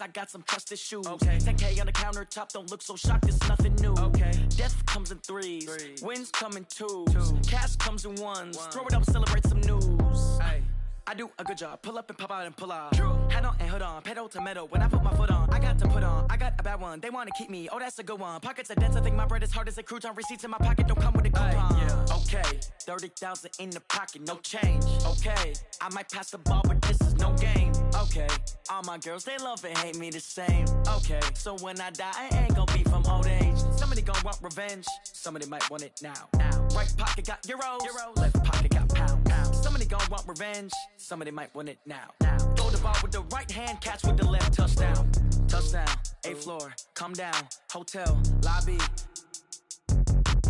I got some trusted shoes. Okay. 10K on the countertop, don't look so shocked, it's nothing new. Okay. Death comes in threes. Wins come in twos. Cash comes in ones. Throw it up, celebrate some news. Ay. I do a good job. Pull up and pop out and pull out. Head on and hood on. Pedal to metal. When I put my foot on, I got to put on. I got a bad one. They want to keep me. Oh, that's a good one. Pockets are dense. I think my bread is hard as a crouton. Receipts in my pocket don't come with a coupon. Yeah. Okay. 30,000 in the pocket. No change. Okay. I might pass the ball, but this is no game. Okay. All my girls, they love and hate me the same. Okay. So when I die, I ain't gonna be from old age. Somebody gonna want revenge. Somebody might want it now. Right pocket got euros. Left pocket got pounds. Somebody gonna want revenge. Somebody might want it now. Throw the ball with the right hand, catch with the left. Touchdown. Touchdown. 8th floor. Come down. Hotel. Lobby.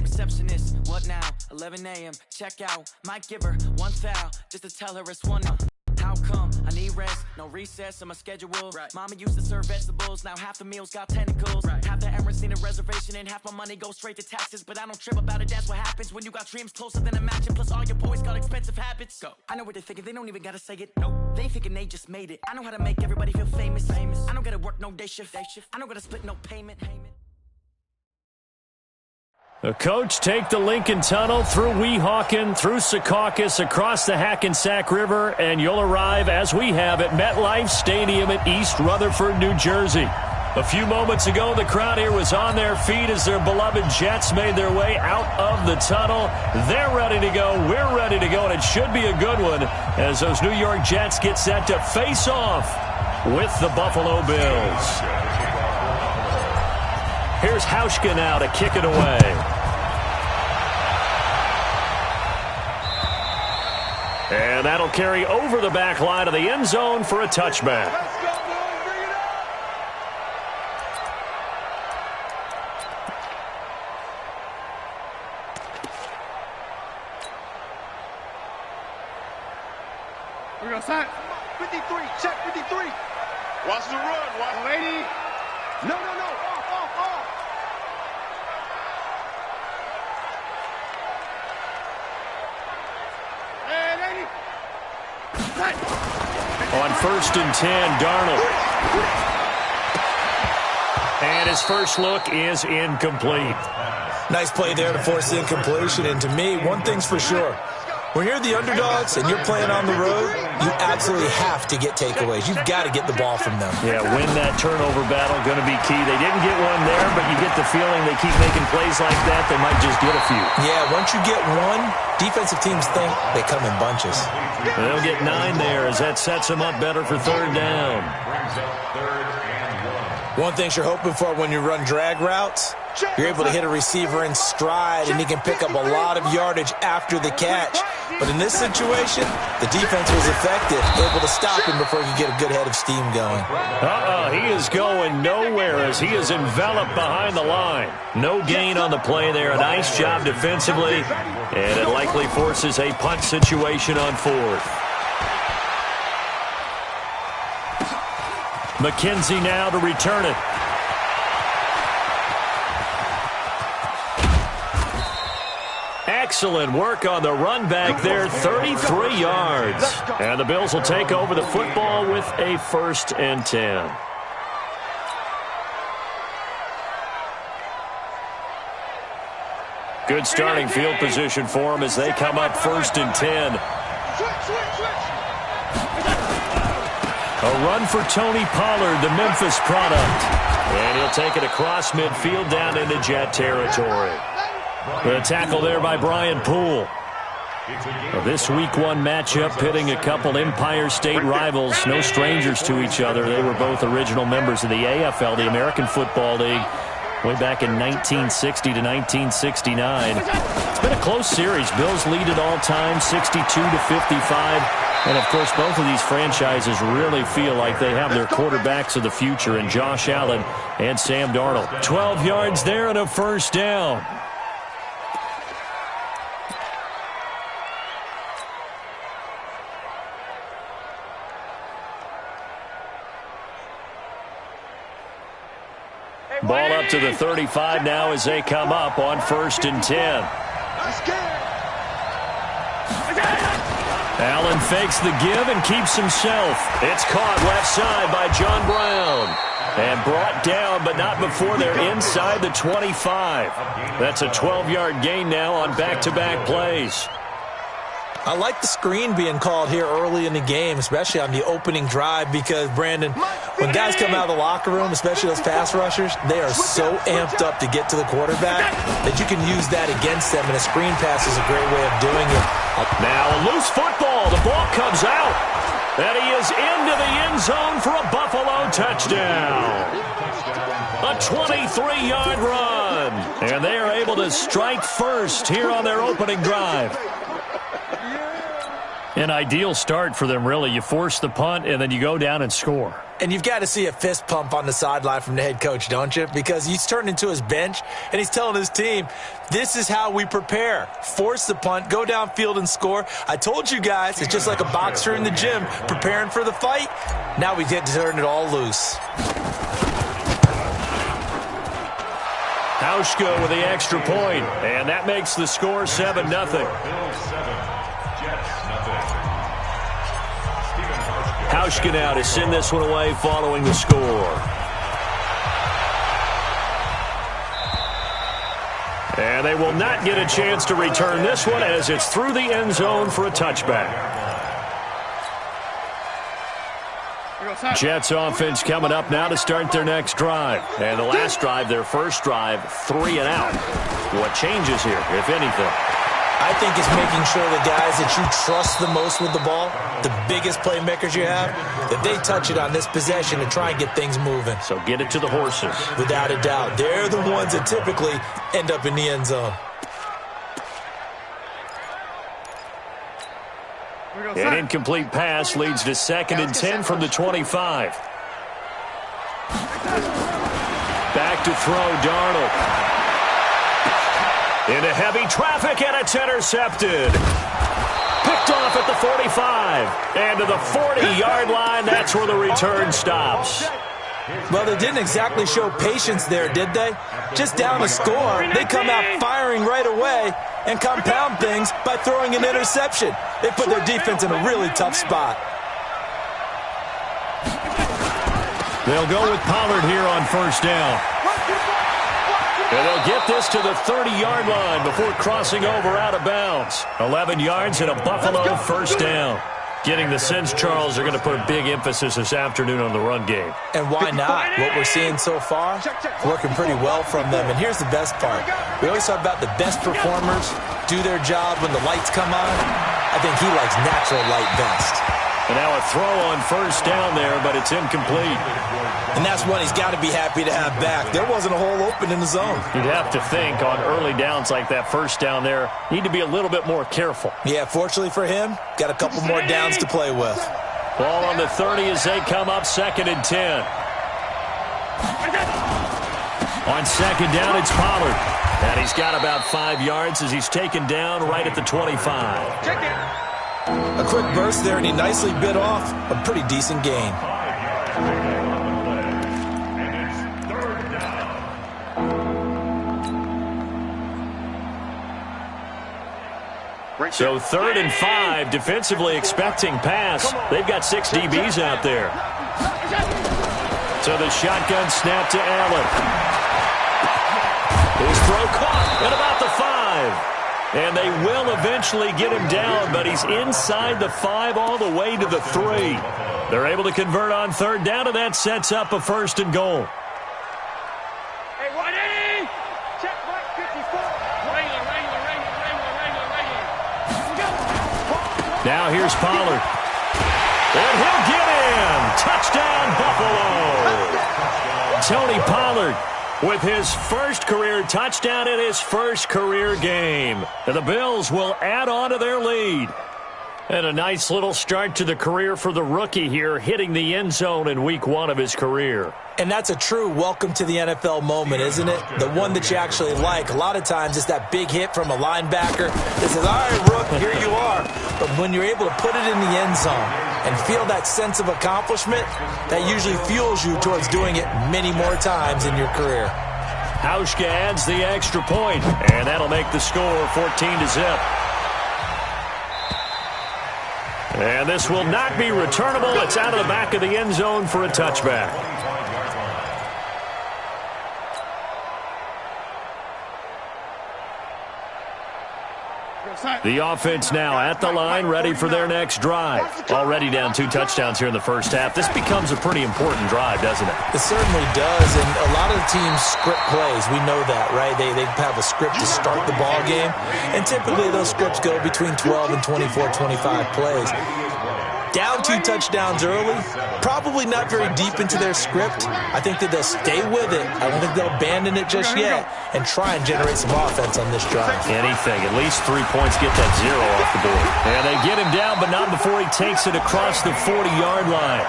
Receptionist. What now? 11 a.m. Check out. Might give her one foul just to tell her it's one. How come? I need rest, no recess in my schedule. Right. Mama used to serve vegetables, now half the meals got tentacles. Right. Half the Emirates need a reservation and half my money goes straight to taxes. But I don't trip about it, that's what happens when you got dreams closer than a match. And plus all your boys got expensive habits. Go. I know what they're thinking, they don't even gotta say it. Nope. They ain't thinking they just made it. I know how to make everybody feel famous. I don't gotta work no day shift. I don't gotta split no payment. The coach take the Lincoln Tunnel through Weehawken, through Secaucus, across the Hackensack River, and you'll arrive, as we have, at MetLife Stadium at East Rutherford, New Jersey. A few moments ago, the crowd here was on their feet as their beloved Jets made their way out of the tunnel. They're ready to go. We're ready to go, and it should be a good one as those New York Jets get set to face off with the Buffalo Bills. Here's Hauschka now to kick it away. And that'll carry over the back line of the end zone for a touchback. Let's go, boys. Bring it up. We're going to sign. 53. Check 53. Watch the run. Watch. Lady. No. Off. Hey, lady. On 1st and 10, Darnold. And his first look is incomplete. Nice play there to force the incompletion. And to me, one thing's for sure. When you're the underdogs and you're playing on the road, you absolutely have to get takeaways. You've got to get the ball from them. Yeah, win that turnover battle, going to be key. They didn't get one there, but you get the feeling they keep making plays like that, they might just get a few. Yeah, once you get one, defensive teams think they come in bunches. They'll get 9 there as that sets them up better for 3rd down. One thing you're hoping for when you run drag routes, you're able to hit a receiver in stride, and he can pick up a lot of yardage after the catch. But in this situation, the defense was effective, able to stop him before he could get a good head of steam going. He is going nowhere as he is enveloped behind the line. No gain on the play there. A nice job defensively, and it likely forces a punt situation on 4th. McKenzie now to return it. Excellent work on the run back there, 33 yards. And the Bills will take over the football with a 1st and 10. Good starting field position for them as they come up 1st and 10. A run for Tony Pollard, the Memphis product. And he'll take it across midfield down into Jet territory. The tackle there by Brian Poole. This Week 1 matchup pitting a couple Empire State rivals, no strangers to each other. They were both original members of the AFL, the American Football League, way back in 1960 to 1969. It's been a close series. Bills lead it all time, 62-55. And, of course, both of these franchises really feel like they have their quarterbacks of the future in Josh Allen and Sam Darnold. 12 yards there and a 1st down. Ball up to the 35 now as they come up on 1st and 10. Allen fakes the give and keeps himself. It's caught left side by John Brown. And brought down, but not before they're inside the 25. That's a 12-yard gain now on back-to-back plays. I like the screen being called here early in the game, especially on the opening drive, because, Brandon, when guys come out of the locker room, especially those pass rushers, they are so amped up to get to the quarterback that you can use that against them, and a screen pass is a great way of doing it. Now a loose football. The ball comes out. And he is into the end zone for a Buffalo touchdown. A 23-yard run. And they are able to strike first here on their opening drive. An ideal start for them, really. You force the punt, and then you go down and score. And you've got to see a fist pump on the sideline from the head coach, don't you? Because he's turned into his bench, and he's telling his team, this is how we prepare. Force the punt, go downfield and score. I told you guys, it's just like a boxer in the gym preparing for the fight. Now we get to turn it all loose. Hauschka with the extra point, and that makes the score 7-0. Hauschka now to send this one away following the score. And they will not get a chance to return this one as it's through the end zone for a touchback. Jets offense coming up now to start their next drive. And the last drive, their first drive, 3 and out. What changes here, if anything? I think it's making sure the guys that you trust the most with the ball, the biggest playmakers you have, that they touch it on this possession to try and get things moving. So get it to the horses. Without a doubt. They're the ones that typically end up in the end zone. An incomplete pass leads to 2nd and 10 from the 25. Back to throw, Darnold. Into heavy traffic, and it's intercepted. Picked off at the 45. And to the 40-yard line, that's where the return stops. Well, they didn't exactly show patience there, did they? Just down a score, they come out firing right away and compound things by throwing an interception. They put their defense in a really tough spot. They'll go with Pollard here on first down. And they'll get this to the 30-yard line before crossing over out of bounds. 11 yards and a Buffalo first down. Getting the sense, Charles, are going to put a big emphasis this afternoon on the run game. And why not? What we're seeing so far, working pretty well from them. And here's the best part. We always talk about the best performers do their job when the lights come on. I think he likes natural light best. And now a throw on first down there, but it's incomplete. And that's one he's got to be happy to have back. There wasn't a hole open in the zone. You'd have to think on early downs like that first down there, need to be a little bit more careful. Yeah, fortunately for him, got a couple more downs to play with. Ball on the 30 as they come up 2nd and 10. On 2nd down, it's Pollard. And he's got about 5 yards as he's taken down right at the 25. Check it. A quick burst there, and he nicely bit off a pretty decent gain. So 3rd and 5, defensively expecting pass. They've got 6 DBs out there. So the shotgun snap to Allen. His throw caught at about the 5. And they will eventually get him down, but he's inside the 5 all the way to the 3. They're able to convert on 3rd down, and that sets up a 1st and goal. Hey, ready? Check right 54. Now here's Pollard. And he'll get in. Touchdown, Buffalo. Tony Pollard with his first career touchdown in his first career game. And the Bills will add on to their lead. And a nice little start to the career for the rookie here, hitting the end zone in week 1 of his career. And that's a true welcome to the NFL moment, isn't it? The one that you actually like. A lot of times it's that big hit from a linebacker that says, all right, Rook, here you are. But when you're able to put it in the end zone and feel that sense of accomplishment, that usually fuels you towards doing it many more times in your career. Hauschka adds the extra point, and that'll make the score 14-0. And this will not be returnable. It's out of the back of the end zone for a touchback. The offense now at the line, ready for their next drive. Already down 2 touchdowns here in the first half. This becomes a pretty important drive, doesn't it? It certainly does, and a lot of the teams script plays. We know that, right? They have a script to start the ball game, and typically those scripts go between 12 and 24, 25 plays. Down 2 touchdowns early, probably not very deep into their script. I think that they'll stay with it. I don't think they'll abandon it just yet and try and generate some offense on this drive. Anything. At least 3 points, get that 0 off the board. And they get him down, but not before he takes it across the 40-yard line.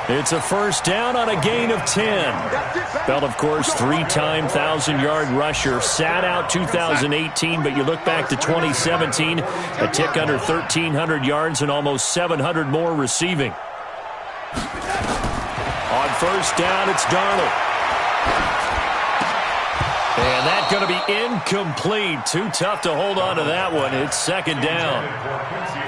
It's a first down on a gain of 10. Bell, of course, 3-time 1,000-yard rusher. Sat out 2018, but you look back to 2017, a tick under 1,300 yards and almost 700 more receiving. On first down, it's Darnold. And that's going to be incomplete. Too tough to hold on to that one. It's second down.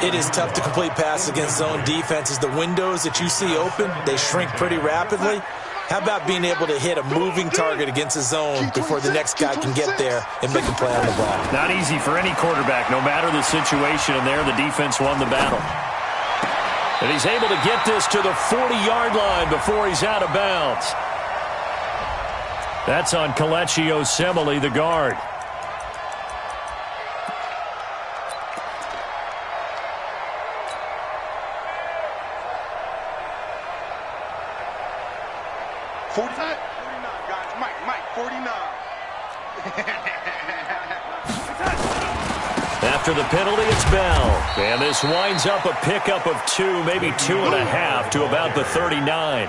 It is tough to complete passes against zone defenses. The windows that you see open, they shrink pretty rapidly. How about being able to hit a moving target against a zone before the next guy can get there and make a play on the ball? Not easy for any quarterback, no matter the situation. And there, the defense won the battle. And he's able to get this to the 40-yard line before he's out of bounds. That's on Kelechi Osemele, the guard. After the penalty, it's Bell. And this winds up a pickup of 2, maybe 2.5 to about the 39.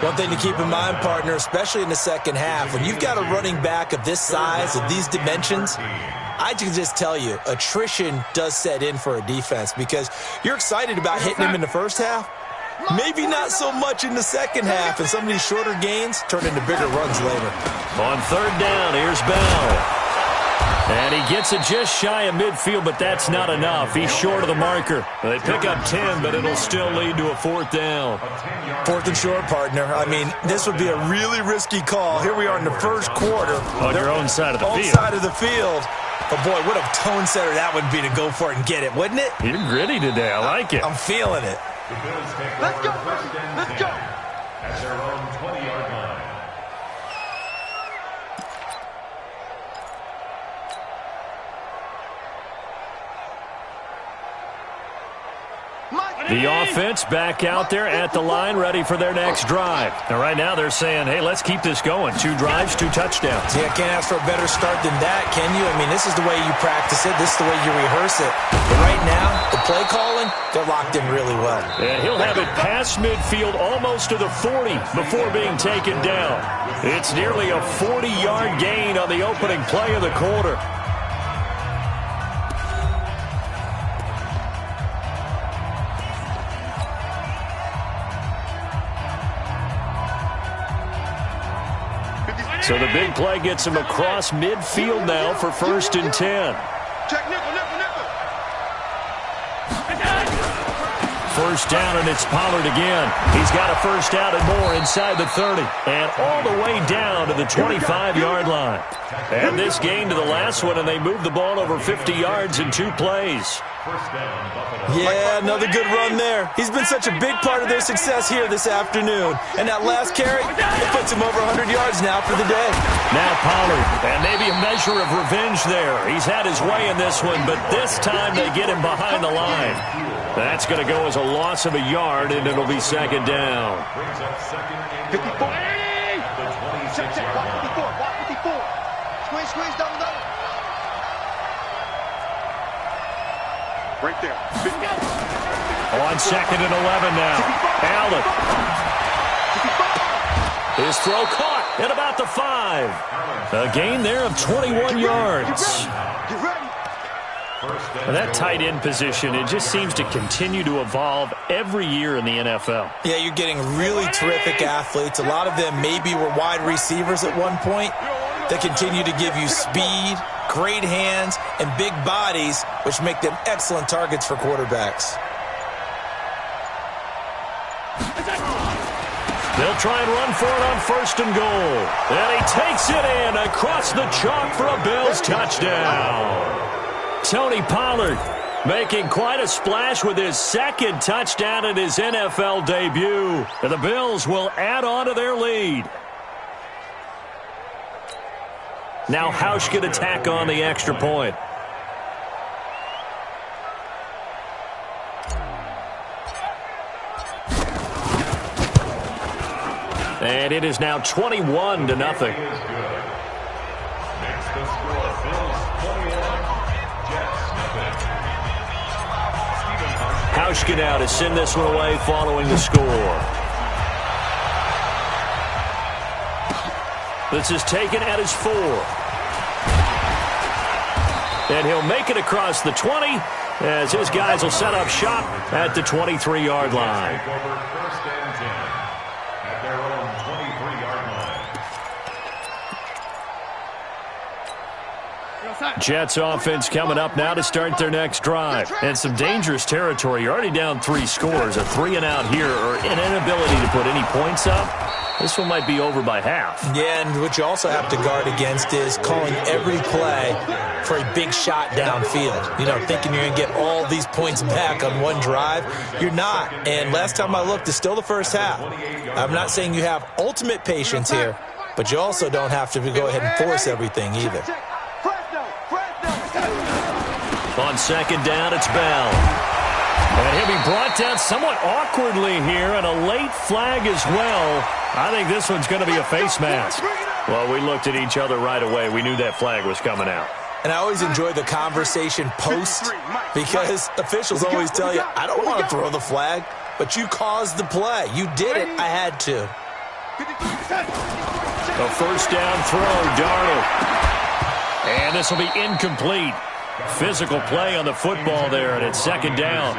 One thing to keep in mind, partner, especially in the second half, when you've got a running back of this size, of these dimensions, I can just tell you, attrition does set in for a defense because you're excited about hitting him in the first half. Maybe not so much in the second half, and some of these shorter gains turn into bigger runs later. On third down, here's Bell. And he gets it just shy of midfield, but that's not enough. He's short of the marker. They pick up 10, but it'll still lead to a fourth down. Fourth and short, partner. I mean, this would be a really risky call. Here we are in the first quarter. On your own side of the field. Own side of the field. But, boy, what a tone setter that would be to go for it and get it, wouldn't it? You're gritty today. I like it. I'm feeling it. Let's go. Let's go. At their own 20-yard line. The offense back out there at the line, ready for their next drive. And right now they're saying, hey, let's keep this going. 2 drives, 2 touchdowns. Yeah, can't ask for a better start than that, can you? I mean, this is the way you practice it. This is the way you rehearse it. But right now, the play calling, they're locked in really well. And he'll have it past midfield almost to the 40 before being taken down. It's nearly a 40-yard gain on the opening play of the quarter. So the big play gets him across midfield now for first and 10. Check nickel. First down, and it's Pollard again. He's got a first down and more inside the 30. And all the way down to the 25-yard line. And this game to the last one, and they moved the ball over 50 yards in 2 plays. Yeah, another good run there. He's been such a big part of their success here this afternoon. And that last carry, it puts him over 100 yards now for the day. Now Pollard, and maybe a measure of revenge there. He's had his way in this one, but this time they get him behind the line. That's going to go as a loss of a yard, and it'll be second down. 54. Check. 54. Squeeze, double. Right there. On second and 11 now. Allen. His throw caught at about the 5. A gain there of 21 yards. Get ready. And that tight end position, it just seems to continue to evolve every year in the NFL. Yeah, you're getting really terrific athletes. A lot of them maybe were wide receivers at one point. They continue to give you speed, great hands, and big bodies, which make them excellent targets for quarterbacks. They'll try and run for it on 1st and goal. And he takes it in across the chalk for a Bills touchdown. Tony Pollard making quite a splash with his 2nd touchdown in his NFL debut. And the Bills will add on to their lead. Now Hausch can attack on the extra point. And it is now 21-0. Hauschka now to send this one away following the score. This is taken at his 4. And he'll make it across the 20 as his guys will set up shop at the 23-yard line. Jets offense coming up now to start their next drive. And some dangerous territory. You're already down 3 scores. A 3-and-out here or an inability to put any points up. This one might be over by half. Yeah, and what you also have to guard against is calling every play for a big shot downfield. You know, thinking you're going to get all these points back on one drive. You're not. And last time I looked, it's still the first half. I'm not saying you have ultimate patience here, but you also don't have to go ahead and force everything either. On 2nd down, it's Bell. And he'll be brought down somewhat awkwardly here, and a late flag as well. I think this one's going to be a face mask. Well, we looked at each other right away. We knew that flag was coming out. And I always enjoy the conversation post because officials always tell you, I don't want to throw the flag, but you caused the play. You did it. I had to. A 1st down throw, Darnold. And this will be incomplete. Physical play on the football there, and it's 2nd down.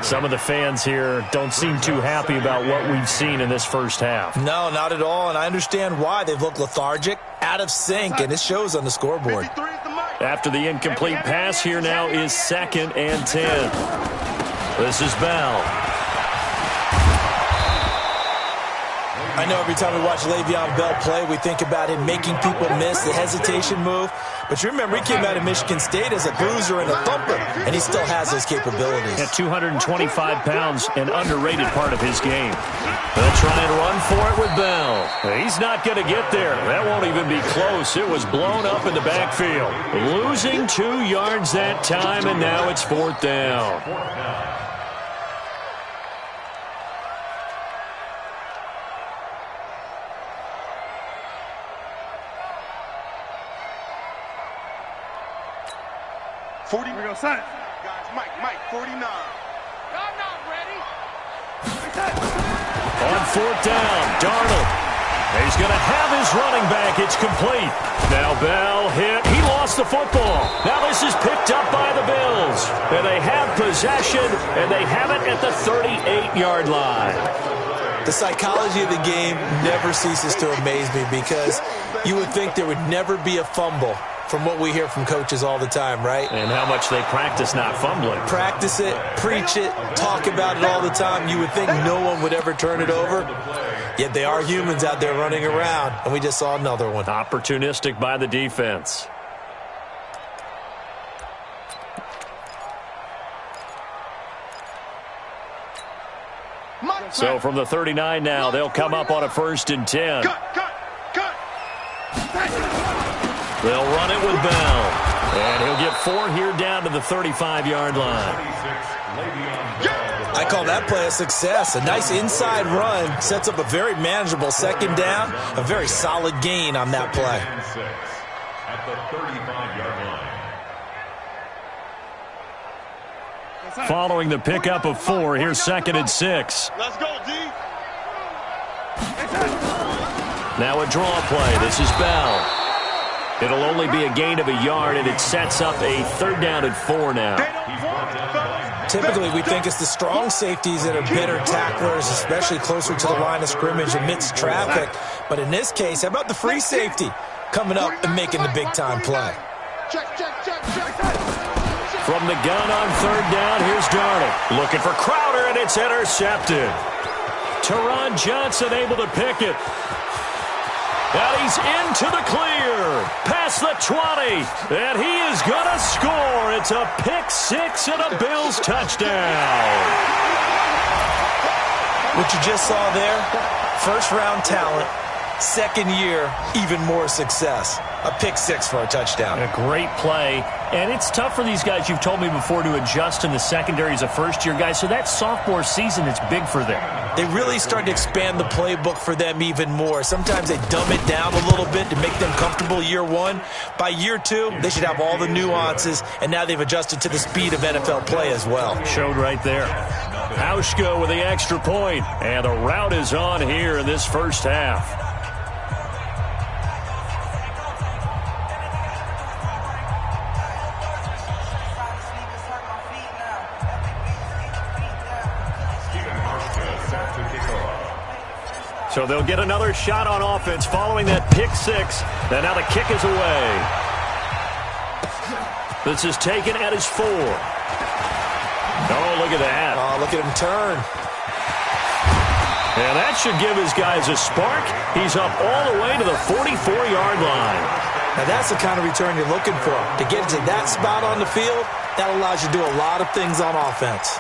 Some of the fans here don't seem too happy about what we've seen in this first half. No, not at all, and I understand why. They've looked lethargic, out of sync, and it shows on the scoreboard. After the incomplete pass, here now is 2nd and 10. This is Bell. I know every time we watch Le'Veon Bell play, we think about him making people miss the hesitation move. But you remember, he came out of Michigan State as a bruiser and a thumper, and he still has those capabilities. At 225 pounds, an underrated part of his game. They'll try and run for it with Bell. He's not going to get there. That won't even be close. It was blown up in the backfield. Losing 2 yards that time, and now it's 4th down. We go set. Guys, Mike, 49. I'm not ready. On 4th down, Darnold. He's going to have his running back. It's complete. Now Bell hit. He lost the football. Now this is picked up by the Bills. And they have possession, and they have it at the 38-yard line. The psychology of the game never ceases to amaze me because you would think there would never be a fumble from what we hear from coaches all the time, right? And how much they practice not fumbling. Practice it, preach it, talk about it all the time. You would think no one would ever turn it over. Yet they are humans out there running around, and we just saw another one. Opportunistic by the defense. So from the 39 now, they'll come up on a 1st and 10. They'll run it with Bell. And he'll get 4 here down to the 35-yard line. I call that play a success. A nice inside run sets up a very manageable 2nd down. A very solid gain on that play. At the 35-yard line. Following the pickup of 4, here's 2nd and 6. Let's go, D. Now a draw play. This is Bell. It'll only be a gain of a yard, and it sets up a 3rd down and 4 now. Typically, we think it's the strong safeties that are better tacklers, especially closer to the line of scrimmage amidst traffic. But in this case, how about the free safety coming up and making the big-time play? From the gun on 3rd down, here's Darnold. Looking for Crowder, and it's intercepted. Teron Johnson able to pick it. And he's into the clear. Past the 20. And he is going to score. It's a pick six and a Bills touchdown. What you just saw there, first-round talent, second year, even more success. A pick six for a touchdown. A great play. And it's tough for these guys, you've told me before, to adjust in the secondary as a first-year guy. So that sophomore season is big for them. They really started to expand the playbook for them even more. Sometimes they dumb it down a little bit to make them comfortable year one. By year two, they should have all the nuances, and now they've adjusted to the speed of NFL play as well. Showed right there. Hauschka with the extra point, and the route is on here in this first half. So they'll get another shot on offense following that pick six. And now the kick is away. This is taken at his 4. Oh, look at that. Oh, look at him turn. And that should give his guys a spark. He's up all the way to the 44-yard line. Now that's the kind of return you're looking for. To get to that spot on the field, that allows you to do a lot of things on offense.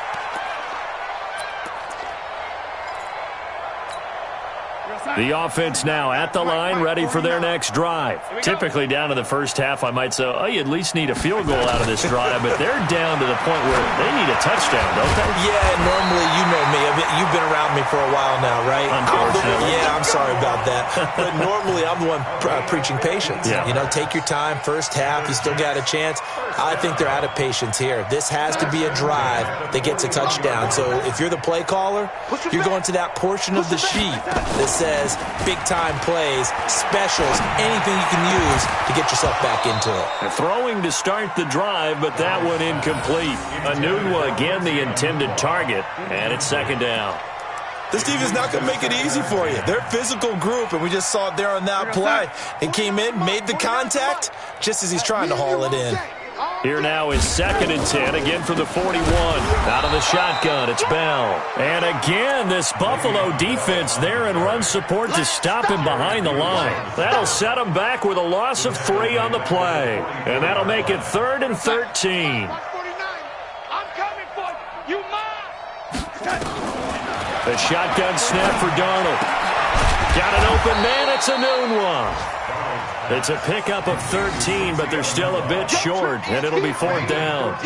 The offense now at the line, ready for their next drive. Typically down to the first half, I might say, oh, you at least need a field goal out of this drive, but they're down to the point where they need a touchdown, don't they? Yeah, normally, you know me. You've been around me for a while now, right? Unfortunately. I'm sorry about that. But normally, I'm the one preaching patience. Yeah. You know, take your time, first half, you still got a chance. I think they're out of patience here. This has to be a drive that gets a touchdown. So if you're the play caller, you're going to that portion of the sheet that says big-time plays, specials, anything you can use to get yourself back into it. Throwing to start the drive, but that one incomplete. Anunwa again the intended target, and it's second down. This team is not going to make it easy for you. They're a physical group, and we just saw it there on that play. He came in, made the contact, just as he's trying to haul it in. Here now is 2nd and 10, again from the 41. Out of the shotgun, it's Bell. And again, this Buffalo defense there in run support to stop him behind the line. That'll set him back with a loss of 3 on the play. And that'll make it 3rd and 13. The shotgun snap for Darnold. Got an open man, it's Anunwa. It's a pickup of 13, but they're still a bit short, and it'll be 4th down.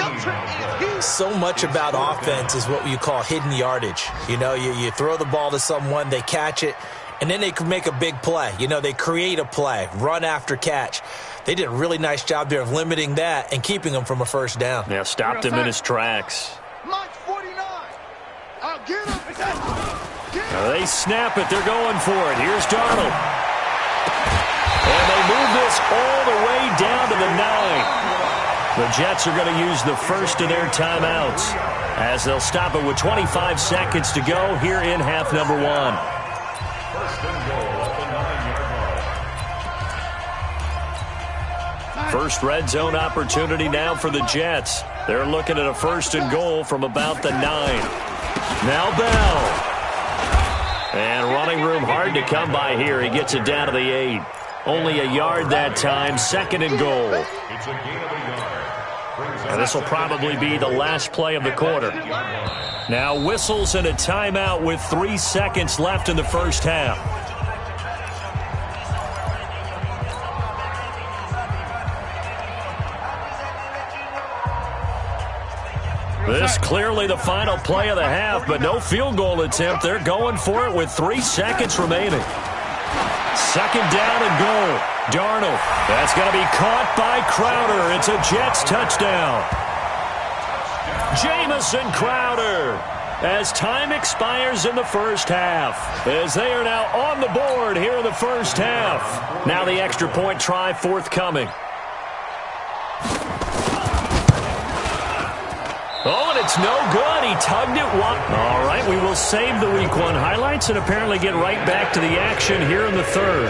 So much about offense is what you call hidden yardage. You know, you throw the ball to someone, they catch it, and then they can make a big play. You know, they create a play, run after catch. They did a really nice job there of limiting that and keeping him from a first down. Yeah, stopped him in his tracks. Now they snap it. They're going for it. Here's Darnold. And they move this all the way down to the 9. The Jets are going to use the first of their timeouts as they'll stop it with 25 seconds to go here in half number 1. First red zone opportunity now for the Jets. They're looking at a 1st and goal from about the 9. Now Bell. And running room hard to come by here. He gets it down to the 8. Only a yard that time. 2nd and goal. And this will probably be the last play of the quarter. Now whistles and a timeout with 3 seconds left in the first half. This clearly the final play of the half, but no field goal attempt. They're going for it with 3 seconds remaining. 2nd down and goal. Darnold. That's going to be caught by Crowder. It's a Jets touchdown. Jamison Crowder. As time expires in the first half. As they are now on the board here in the first half. Now the extra point try forthcoming. Oh, and it's no good. He tugged it. All right, we will save the Week 1 highlights and apparently get right back to the action here in the 3rd.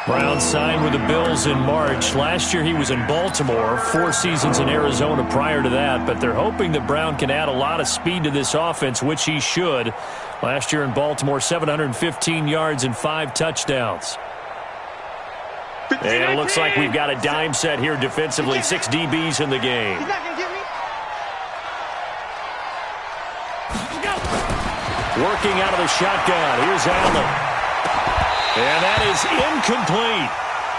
Brown signed with the Bills in March. Last year he was in Baltimore, 4 seasons in Arizona prior to that, but they're hoping that Brown can add a lot of speed to this offense, which he should. Last year in Baltimore, 715 yards and 5 touchdowns. And it looks like we've got a dime set here defensively. 6 DBs in the game. He's not going to get me. Working out of the shotgun. Here's Allen. And that is incomplete.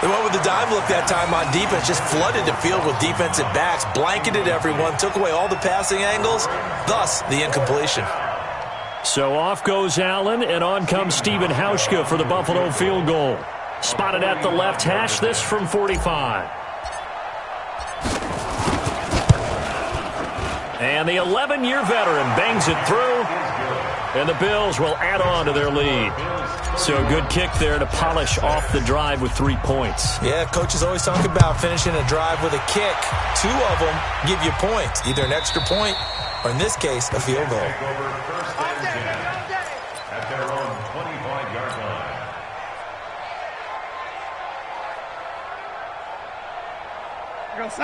They went with the dime look that time on defense, just flooded the field with defensive backs, blanketed everyone, took away all the passing angles, thus the incompletion. So off goes Allen, and on comes Stephen Hauschka for the Buffalo field goal. Spotted at the left hash, this from 45. And the 11-year veteran bangs it through, and the Bills will add on to their lead. So a good kick there to polish off the drive with 3 points. Yeah, coaches always talk about finishing a drive with a kick. 2 of them give you points, either an extra point or, in this case, a field goal. At their own 25-yard line.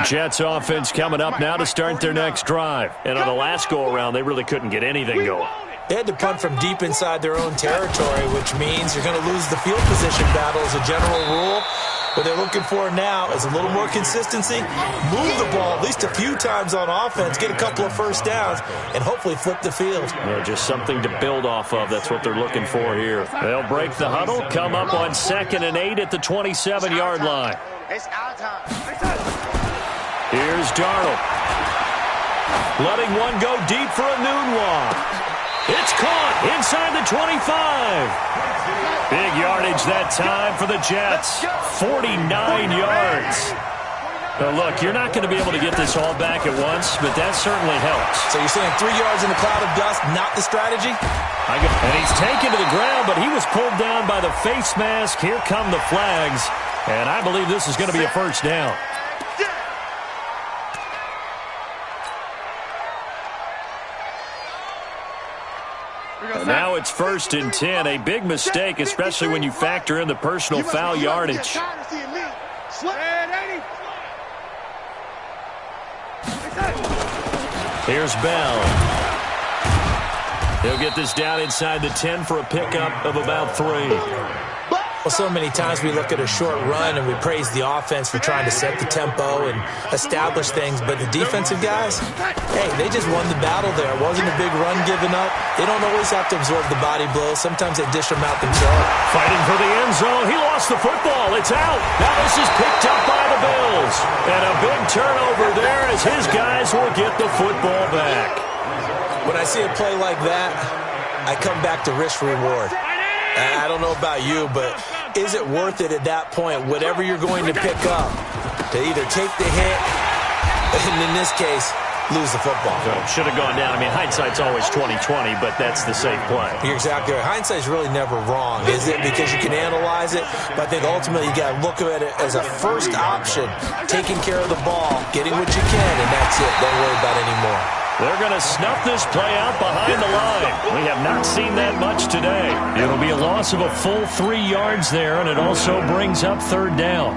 Jets offense coming up now to start their next drive. And on the last go-around, they really couldn't get anything going. They had to punt from deep inside their own territory, which means you're going to lose the field position battle as a general rule. What they're looking for now is a little more consistency, move the ball at least a few times on offense, get a couple of first downs, and hopefully flip the field. Yeah, just something to build off of. That's what they're looking for here. They'll break the huddle, come up on 2nd and 8 at the 27-yard line. It's our time. Here's Darnold. Letting one go deep for a noon walk. It's caught inside the 25. Big yardage that time for the Jets. 49 yards. Now look, you're not going to be able to get this all back at once, but that certainly helps. So you're saying 3 yards in a cloud of dust, not the strategy? And he's taken to the ground, but he was pulled down by the face mask. Here come the flags, and I believe this is going to be a first down. And now it's 1st and 10. A big mistake, especially when you factor in the personal foul yardage. Here's Bell. He'll get this down inside the 10 for a pickup of about 3. Well, so many times we look at a short run and we praise the offense for trying to set the tempo and establish things, but the defensive guys, hey, they just won the battle there. It wasn't a big run given up. They don't always have to absorb the body blows. Sometimes they dish them out themselves. Fighting for the end zone. He lost the football. It's out. Now this is picked up by the Bills. And a big turnover there as his guys will get the football back. When I see a play like that, I come back to risk reward. I don't know about you, but is it worth it at that point, whatever you're going to pick up, to either take the hit, and in this case, lose the football? So should have gone down. I mean, hindsight's always 20/20, but that's the safe play. You're exactly right. Hindsight's really never wrong, is it? Because you can analyze it, but I think ultimately you got to look at it as a first option, taking care of the ball, getting what you can, and that's it. Don't worry about it anymore. They're going to snuff this play out behind the line. We have not seen that much today. It'll be a loss of a full 3 yards there, and it also brings up 3rd down.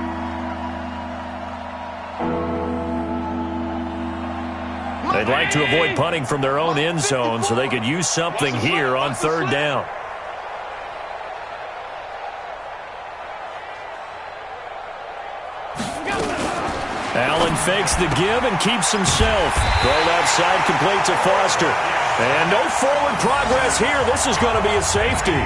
They'd like to avoid punting from their own end zone so they could use something here on 3rd down. Allen fakes the give and keeps himself. Thrown outside, complete to Foster. And no forward progress here. This is going to be a safety.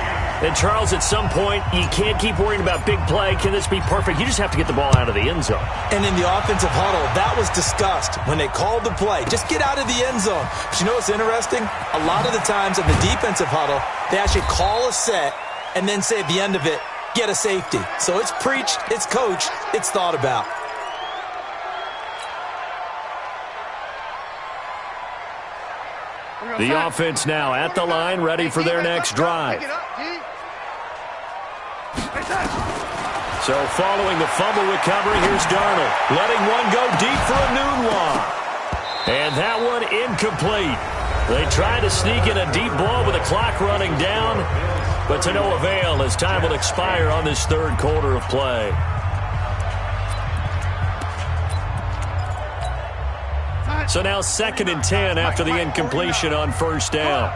And, Charles, at some point, you can't keep worrying about big play. Can this be perfect? You just have to get the ball out of the end zone. And in the offensive huddle, that was discussed when they called the play. Just get out of the end zone. But you know what's interesting? A lot of the times in the defensive huddle, they actually call a set and then say at the end of it, get a safety. So it's preached, it's coached, it's thought about. The offense now at the line, ready for their next drive. So following the fumble recovery, here's Darnold. Letting one go deep for a noon walk. And that one incomplete. They tried to sneak in a deep ball with the clock running down. but to no avail as time will expire on this third quarter of play. So now 2nd and 10 after the incompletion on first down.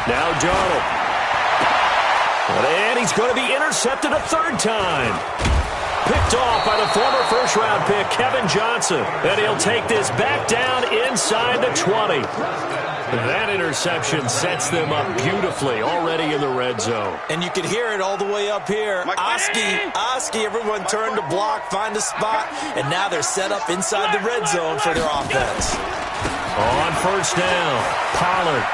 Now Darnold. And he's going to be intercepted a third time. Picked off by the former first-round pick, Kevin Johnson. And he'll take this back down inside the 20. That interception sets them up beautifully already in the red zone. And you could hear it all the way up here. Oski, everyone turned to block, find a spot, and now they're set up inside the red zone for their offense. On first down, Pollard.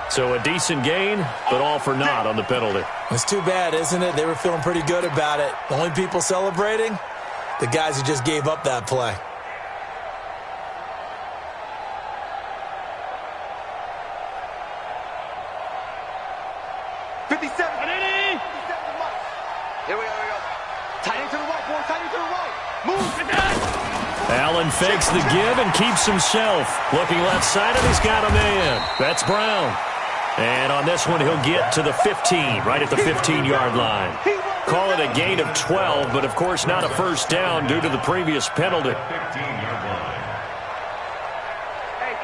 So a decent gain, but all for naught on the penalty. It's too bad, isn't it? They were feeling pretty good about it. The only people celebrating? The guys who just gave up that play. Allen fakes the give and keeps himself. Looking left side, and he's got a man. That's Brown. And on this one, he'll get to the 15, right at the 15-yard line. Call it a gain of 12, but of course not a first down due to the previous penalty. 15-yard line. Hey,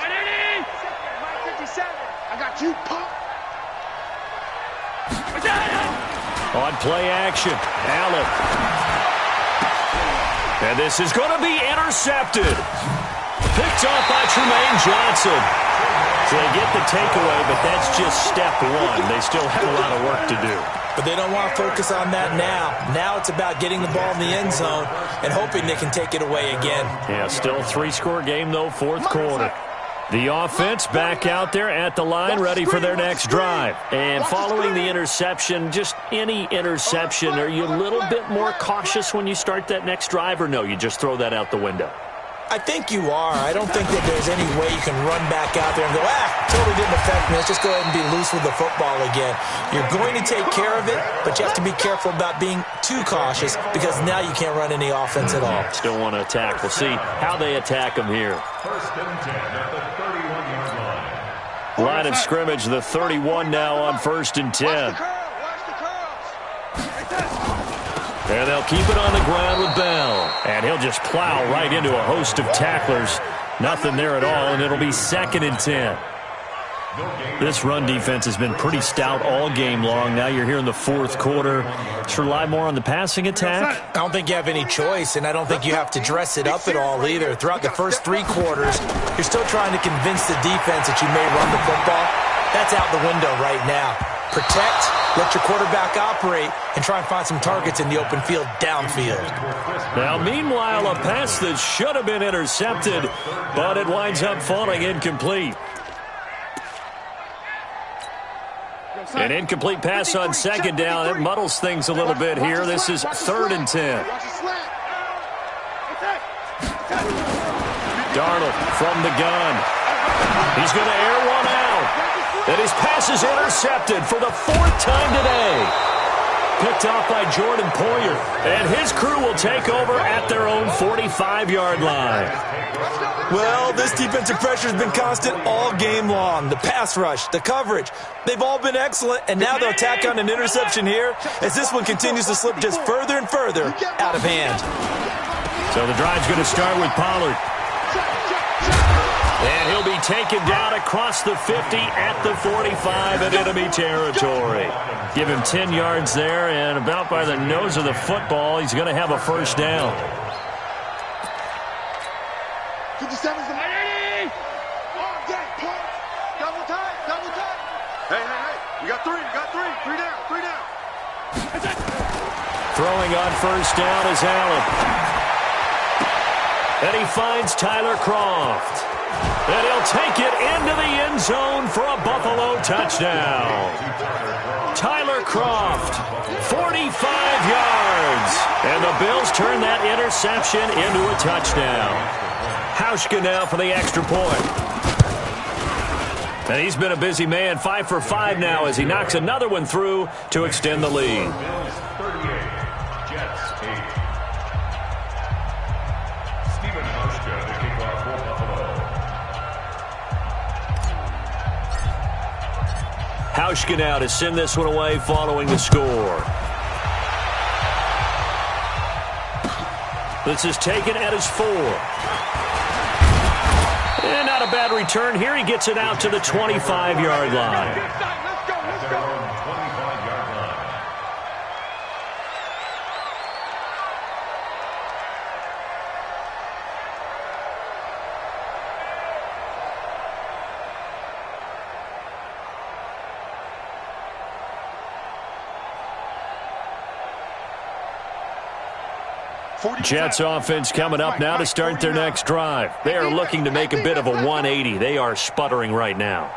57. I got you, punk. On play action, Allen. And this is going to be intercepted. Picked off by Tremaine Johnson. So they get the takeaway, but that's just step one. They still have a lot of work to do. But they don't want to focus on that now. Now it's about getting the ball in the end zone and hoping they can take it away again. Yeah, still a 3-score game, though, fourth quarter. The offense back out there at the line, ready for their next drive. And following the interception, just any interception, are you a little bit more cautious when you start that next drive, or no, you just throw that out the window? I think you are. I don't think that there's any way you can run back out there and go, totally didn't affect me. Let's just go ahead and be loose with the football again. You're going to take care of it, but you have to be careful about being too cautious because now you can't run any offense at all. Still want to attack. We'll see how they attack them here. 1st and 10 at the 31-yard line. Line of scrimmage, the 31 now on 1st and 10. And they'll keep it on the ground with Bell. And he'll just plow right into a host of tacklers. Nothing there at all, and it'll be 2nd and 10. This run defense has been pretty stout all game long. Now you're here in the fourth quarter. Just rely more on the passing attack? I don't think you have any choice, and I don't think you have to dress it up at all either. Throughout the first 3 quarters, you're still trying to convince the defense that you may run the football. That's out the window right now. Protect, let your quarterback operate, and try and find some targets in the open field downfield. Now, meanwhile, a pass that should have been intercepted, but it winds up falling incomplete. An incomplete pass on 2nd down. It muddles things a little bit here. This is 3rd and 10. Darnold from the gun. He's going to air one out. And his pass is intercepted for the 4th time today. Picked off by Jordan Poyer. And his crew will take over at their own 45-yard line. Well, this defensive pressure has been constant all game long. The pass rush, the coverage, they've all been excellent, and now they'll tack on an interception here as this one continues to slip just further and further out of hand. So the drive's going to start with Pollard. And he'll be taken down across the 50 at the 45 in enemy territory. Give him 10 yards there, and about by the nose of the football, he's going to have a first down. 57's the money. Double time. Hey. We got 3. 3 down. Throwing on first down is Allen. And he finds Tyler Kroft. And he'll take it into the end zone for a Buffalo touchdown. Tyler Kroft, 45 yards. And the Bills turn that interception into a touchdown. Hauschka now for the extra point. And he's been a busy man, 5 for 5 now as he knocks another one through to extend the lead. Bills 38, Jets Hauschka now to send this one away following the score. This is taken at his 4. And not a bad return here. He gets it out to the 25-yard line. Let's go, let's go. 25-yard line. Jets offense coming up now to start their next drive. They are looking to make a bit of a 180. They are sputtering right now.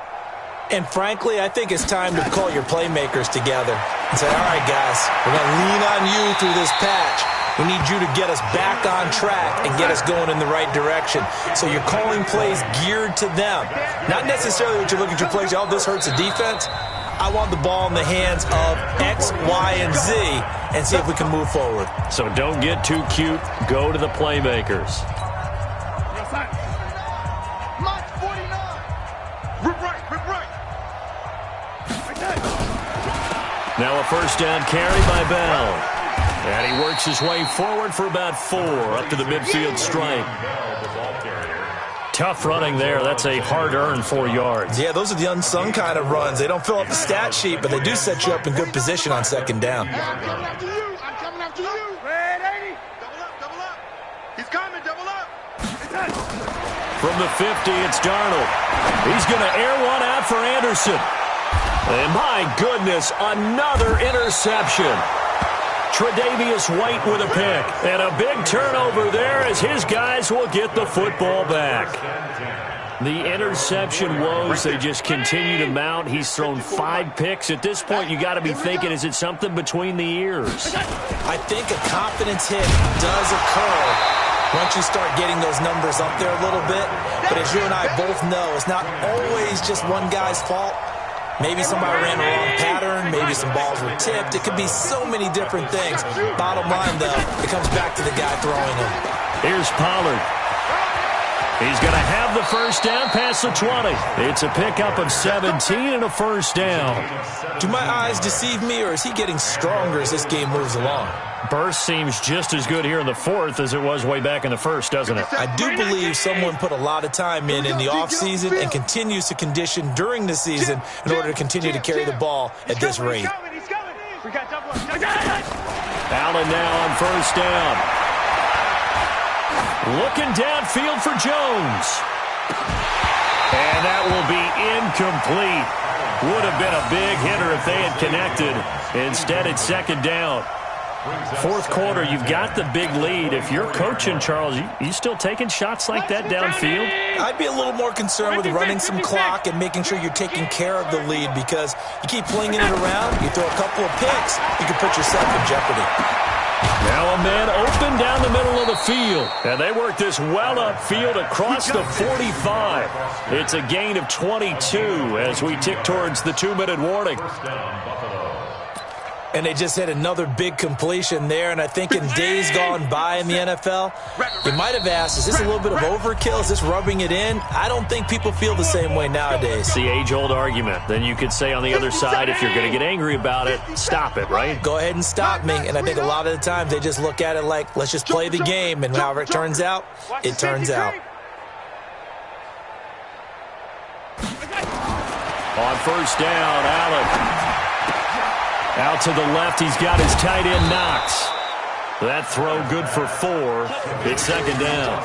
And frankly, I think it's time to call your playmakers together and say, all right, guys, we're going to lean on you through this patch. We need you to get us back on track and get us going in the right direction. So you're calling plays geared to them. Not necessarily what you're looking to plays, oh, this hurts the defense. I want the ball in the hands of X, Y, and Z and see if we can move forward. So don't get too cute. Go to the playmakers. March 49. Rip right. Now a first down carry by Bell. And he works his way forward for about 4 up to the midfield stripe. Tough running there. That's a hard-earned 4 yards. Yeah, those are the unsung kind of runs. They don't fill up the stat sheet, but they do set you up in good position on second down. I'm coming after you. Red 80. Double up. He's coming, double up. From the 50, it's Darnold. He's going to air one out for Anderson. And my goodness, another interception. Tre'Davious White with a pick. And a big turnover there as his guys will get the football back. The interception woes, they just continue to mount. He's thrown 5 picks. At this point, you got to be thinking, is it something between the ears? I think a confidence hit does occur once you start getting those numbers up there a little bit. But as you and I both know, it's not always just one guy's fault. Maybe somebody ran the wrong pattern. Maybe some balls were tipped. It could be so many different things. Bottom line, though, it comes back to the guy throwing them. Here's Pollard. He's going to have the first down past the 20. It's a pickup of 17 and a first down. Do my eyes deceive me, or is he getting stronger as this game moves along? Burst seems just as good here in the 4th as it was way back in the 1st, doesn't it? I do believe someone put a lot of time in the offseason and continues to condition during the season in order to continue to carry the ball at this rate. Allen now on first down. Looking downfield for Jones. And that will be incomplete. Would have been a big hitter if they had connected. Instead, it's second down. 4th quarter, you've got the big lead. If you're coaching, Charles, you still taking shots like that downfield? I'd be a little more concerned with running some clock and making sure you're taking care of the lead, because you keep flinging it around, you throw a couple of picks, you can put yourself in jeopardy. Now a man open down the middle of the field. And they work this well upfield across the 45. It's a gain of 22 as we tick towards the 2-minute warning. And they just hit another big completion there. And I think in days gone by in the NFL, you might have asked, is this a little bit of overkill? Is this rubbing it in? I don't think people feel the same way nowadays. It's the age-old argument. Then you could say on the other side, if you're going to get angry about it, stop it, right? Go ahead and stop me. And I think a lot of the times they just look at it like, let's just play the game. And however it turns out, it turns out. On first down, Allen. Out to the left, he's got his tight end Knox. That throw good for 4. It's second down.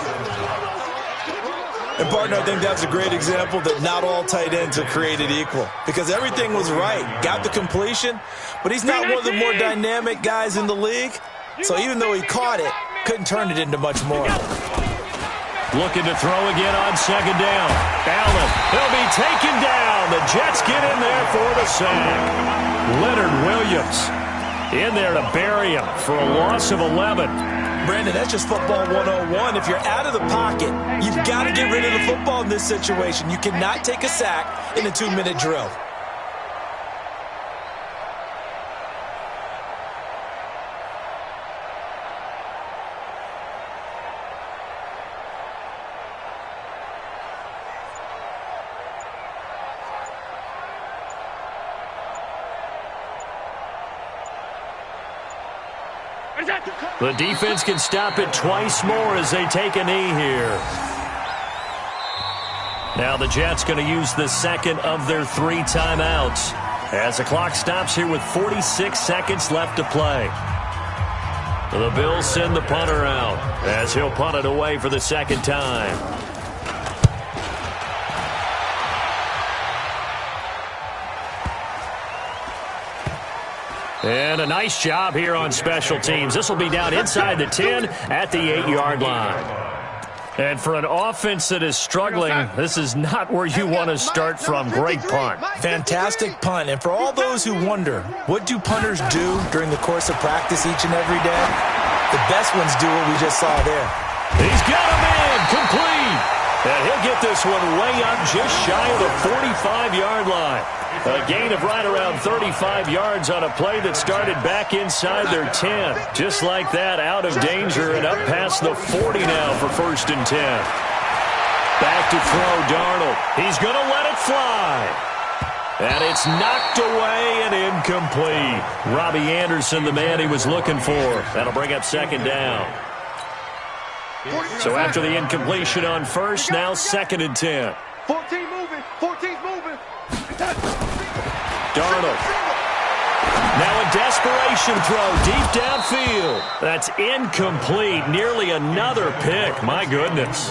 And, partner, I think that's a great example that not all tight ends are created equal, because everything was right. Got the completion, but he's not one of the more dynamic guys in the league. So even though he caught it, couldn't turn it into much more. Looking to throw again on second down. Allen, he'll be taken down. The Jets get in there for the sack. Leonard Williams in there to bury him for a loss of 11. Brandon, that's just football 101. If you're out of the pocket, you've got to get rid of the football in this situation. You cannot take a sack in a 2-minute drill. The defense can stop it twice more as they take a knee here. Now the Jets going to use the second of their 3 timeouts as the clock stops here with 46 seconds left to play. The Bills send the punter out as he'll punt it away for the second time. And a nice job here on special teams. This will be down inside the 10 at the 8-yard line. And for an offense that is struggling, this is not where you want to start from. Great punt. Fantastic punt. And for all those who wonder, what do punters do during the course of practice each and every day? The best ones do what we just saw there. He's got him in, complete. And he'll get this one way up just shy of the 45-yard line. A gain of right around 35 yards on a play that started back inside their 10. Just like that, out of danger and up past the 40 now for 1st and 10. Back to throw Darnold. He's going to let it fly. And it's knocked away and incomplete. Robbie Anderson, the man he was looking for. That'll bring up 2nd down. So after the incompletion on 1st, now 2nd and 10. 14 moving. 14's moving. Darnold. Now a desperation throw deep downfield. That's incomplete. Nearly another pick. My goodness.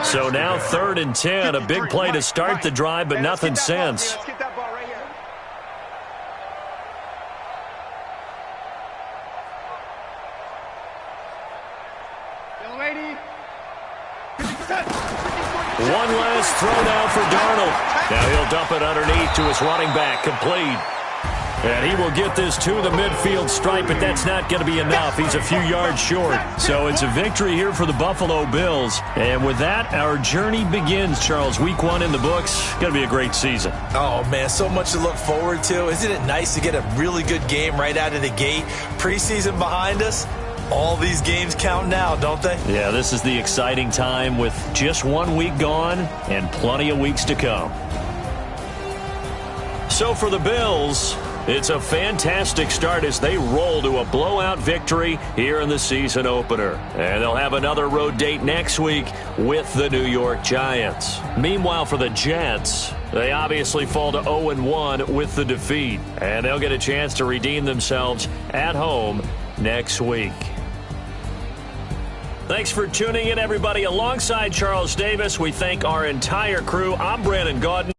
So now 3rd and 10. A big play to start the drive, but nothing since. One last throw now for Darnold. Now he'll dump it underneath to his running back, complete. And he will get this to the midfield stripe, but that's not going to be enough. He's a few yards short. So it's a victory here for the Buffalo Bills. And with that, our journey begins, Charles. Week 1 in the books. Going to be a great season. Oh, man, so much to look forward to. Isn't it nice to get a really good game right out of the gate? Preseason behind us. All these games count now, don't they? Yeah, this is the exciting time with just 1 week gone and plenty of weeks to come. So for the Bills, it's a fantastic start as they roll to a blowout victory here in the season opener. And they'll have another road date next week with the New York Giants. Meanwhile, for the Jets, they obviously fall to 0-1 with the defeat. And they'll get a chance to redeem themselves at home next week. Thanks for tuning in, everybody. Alongside Charles Davis, we thank our entire crew. I'm Brandon Gaudin.